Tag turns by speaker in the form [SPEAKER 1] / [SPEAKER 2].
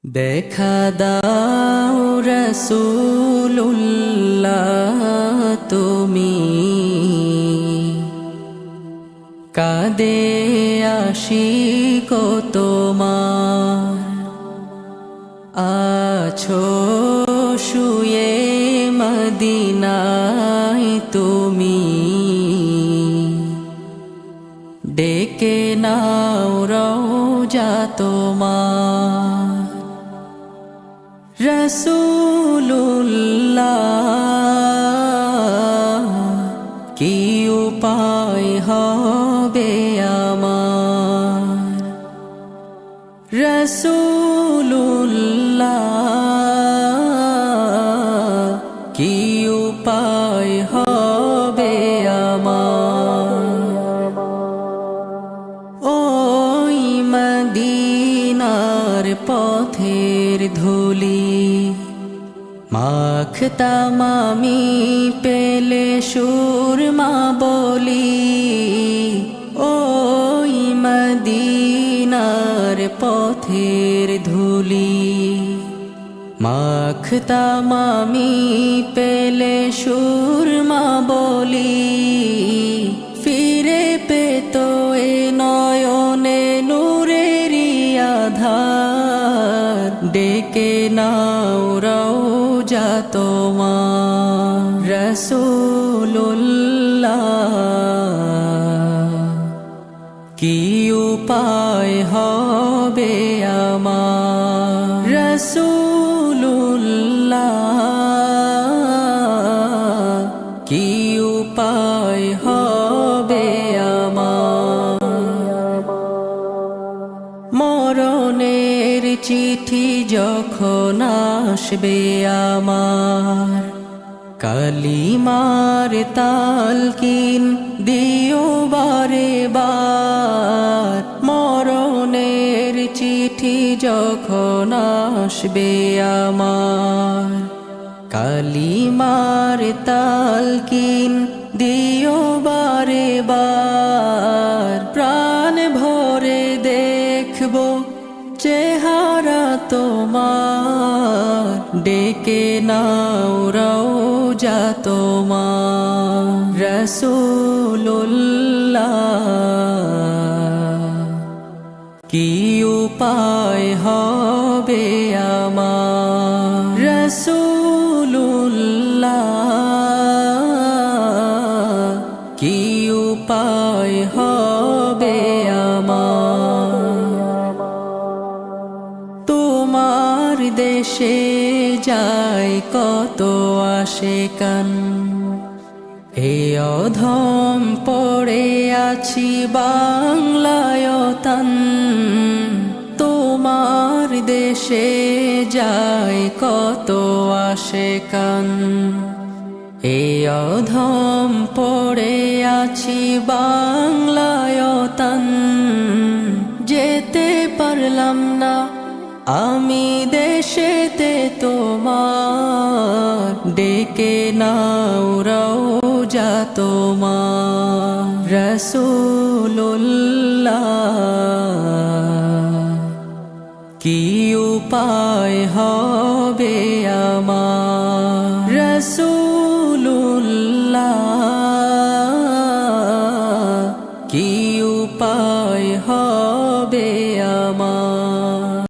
[SPEAKER 1] দেখা দাও রাসূলুল্লাহ তুমি কাঁদে আশিক তোমার আছো শুয়ে মদিনায় তুমি ডেকে নাও রওজা তোমার রাসূলুল্লাহ কি উপায় হবে আমার রাসূলুল্লাহ কি উপায় হবে আমার ওই মদিনার পথের ধুলি মাখতাম আমি পেলে সুরমা বলি ওই মদিনার পথের ধুলি মাখতাম আমি পেলে সুরমা বলি ফিরে পেত এ নয়নে নূরেরি আধার ডেকে নাও রওজা তোমার রাসূলুল্লাহ কি উপায় হবে আমার রাসূলুল্লাহ কি উপায় হবে আমার মরণের চিঠি যখন আসবে আমার কালিমার তালকিন দিও বারে বার মরণের চিঠি যখন আসবে আমার কালিমার তালকিন দিও বারে বার প্রাণ ভরে দেখব চেহারা তোমার ডেকে নাও রওজা তোমার রাসূলুল্লাহ কি উপায় হবে আমার রাসূলুল্লাহ কি উপায় হবে আমার তোমার দেশে যায় কত আশিকান এ অধম পড়ে আছি বাংলায় তান তোমার দেশে যায় কত আশিকান এ অধম পড়ে আছি বাংলায় তান যেতে পারলাম না আমি দেশেতে তোমার ডেকে নাও রওজা তোমার রাসূলুল্লাহ কি উপায় হবে আমার